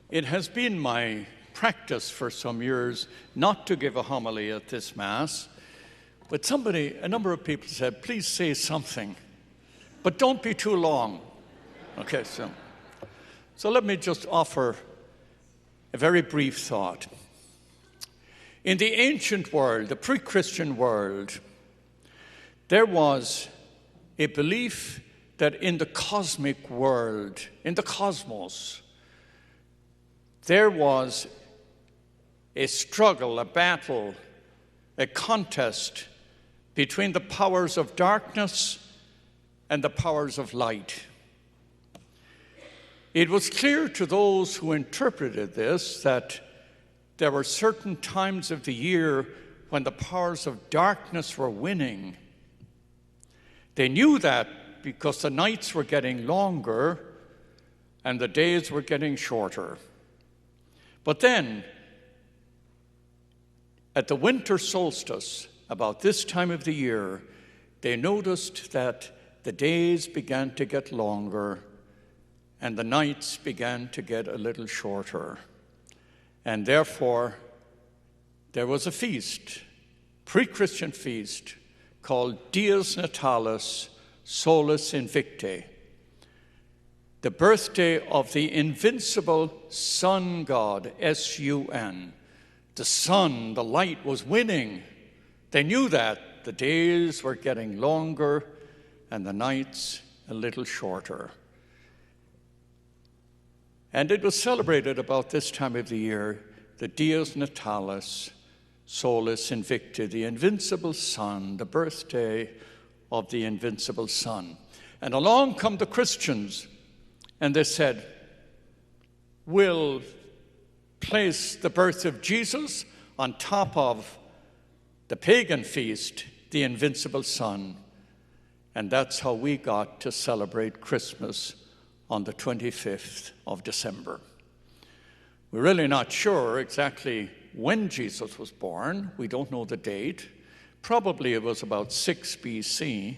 It has been my practice for some years not to give a homily at this Mass, but a number of people said, please say something, but don't be too long. Okay, so let me just offer a very brief thought. In the ancient world, the pre-Christian world, there was a belief that in the cosmic world, in the cosmos, there was a struggle, a battle, a contest between the powers of darkness and the powers of light. It was clear to those who interpreted this that there were certain times of the year when the powers of darkness were winning. They knew that because the nights were getting longer and the days were getting shorter. But then, at the winter solstice, about this time of the year, they noticed that the days began to get longer and the nights began to get a little shorter. And therefore, there was a feast, pre-Christian feast, called Dies Natalis Solis Invicti, the birthday of the invincible sun god, S-U-N. The sun, the light, was winning. They knew that the days were getting longer and the nights a little shorter. And it was celebrated about this time of the year, the Dies Natalis Solis Invicti, the invincible sun, the birthday of the invincible sun. And along come the Christians, and they said, we'll place the birth of Jesus on top of the pagan feast, the invincible sun. And that's how we got to celebrate Christmas on the 25th of December. We're really not sure exactly when Jesus was born. We don't know the date. Probably it was about 6 BC.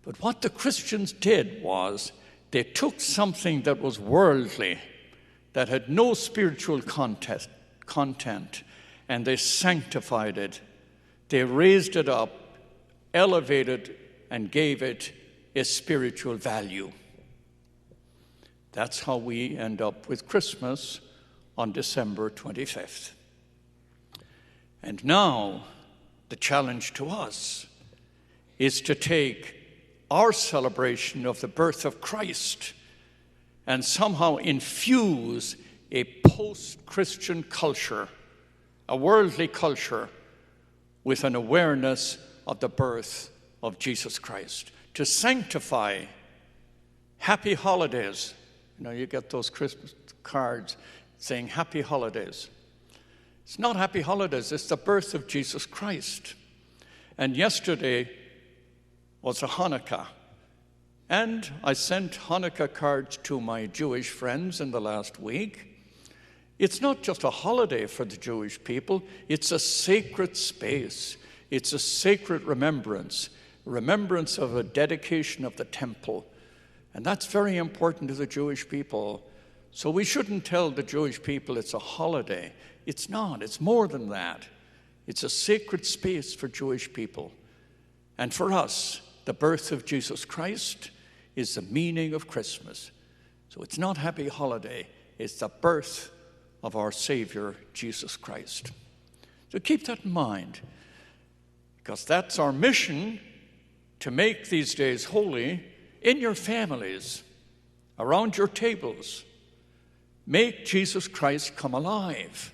But what the Christians did was they took something that was worldly, that had no spiritual content, and they sanctified it. They raised it up, elevated, and gave it a spiritual value. That's how we end up with Christmas on December 25th. And now, the challenge to us is to take our celebration of the birth of Christ and somehow infuse a post-Christian culture, a worldly culture, with an awareness of the birth of Jesus Christ. To sanctify happy holidays. You know, you get those Christmas cards saying happy holidays. It's not happy holidays, it's the birth of Jesus Christ. And yesterday was a Hanukkah. And I sent Hanukkah cards to my Jewish friends in the last week. It's not just a holiday for the Jewish people, it's a sacred space. It's a sacred remembrance of a dedication of the temple. And that's very important to the Jewish people. So we shouldn't tell the Jewish people it's a holiday. It's not, it's more than that. It's a sacred space for Jewish people. And for us, the birth of Jesus Christ is the meaning of Christmas. So it's not happy holiday, it's the birth of our Savior, Jesus Christ. So keep that in mind, because that's our mission, to make these days holy in your families, around your tables. Make Jesus Christ come alive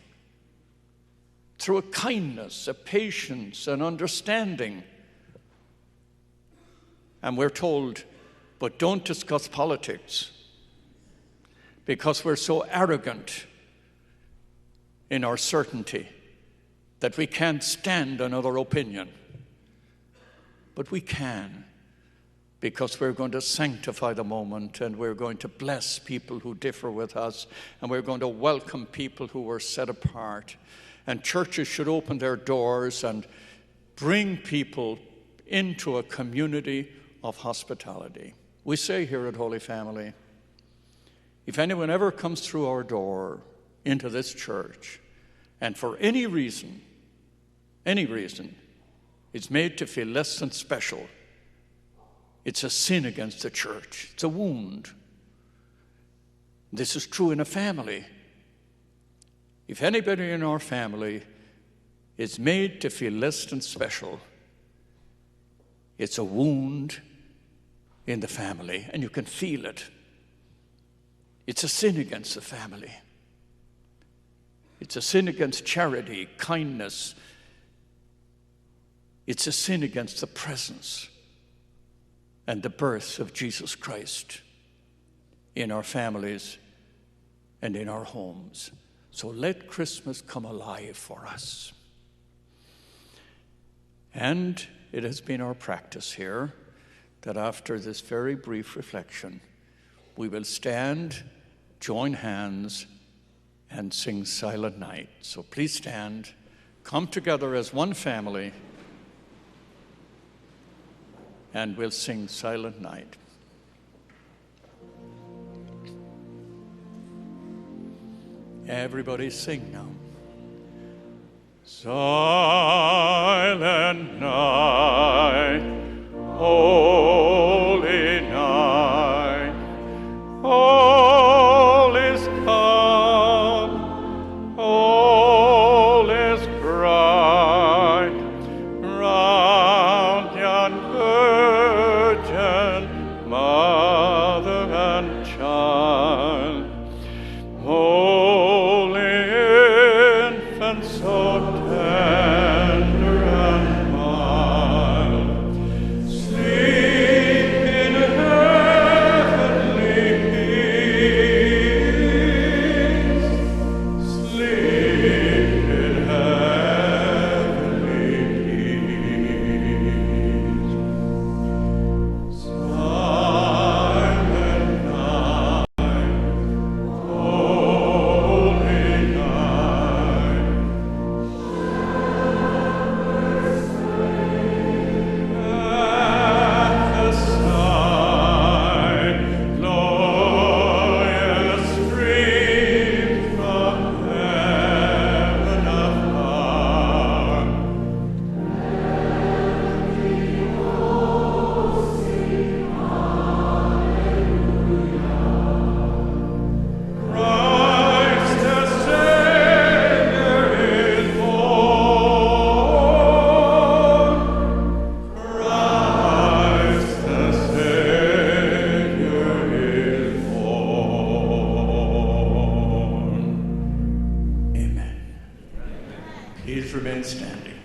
through a kindness, a patience, an understanding. And we're told, but don't discuss politics, because we're so arrogant in our certainty that we can't stand another opinion. But we can, because we're going to sanctify the moment, and we're going to bless people who differ with us, and we're going to welcome people who are set apart. And churches should open their doors and bring people into a community of hospitality. We say here at Holy Family, If anyone ever comes through our door into this church, and for any reason, is made to feel less than special, it's a sin against the church. It's a wound. This is true in a family. If anybody in our family is made to feel less than special, it's a wound in the family, and you can feel it. It's a sin against the family. It's a sin against charity, kindness. It's a sin against the presence and the birth of Jesus Christ in our families and in our homes. So let Christmas come alive for us. And it has been our practice here that after this very brief reflection, we will stand, join hands, and sing Silent Night. So please stand, come together as one family, and we'll sing Silent Night. Everybody sing now. Silent night, holy night, all is calm, all is bright, round yon virgin, mother and child. Holy infant, so tender and mild, sleep in heavenly peace, sleep in heavenly peace. Silent night, holy night, at the side, glorious stream from heaven afar. Christ the Savior is born. Christ the Savior is born. Amen. Please remain standing.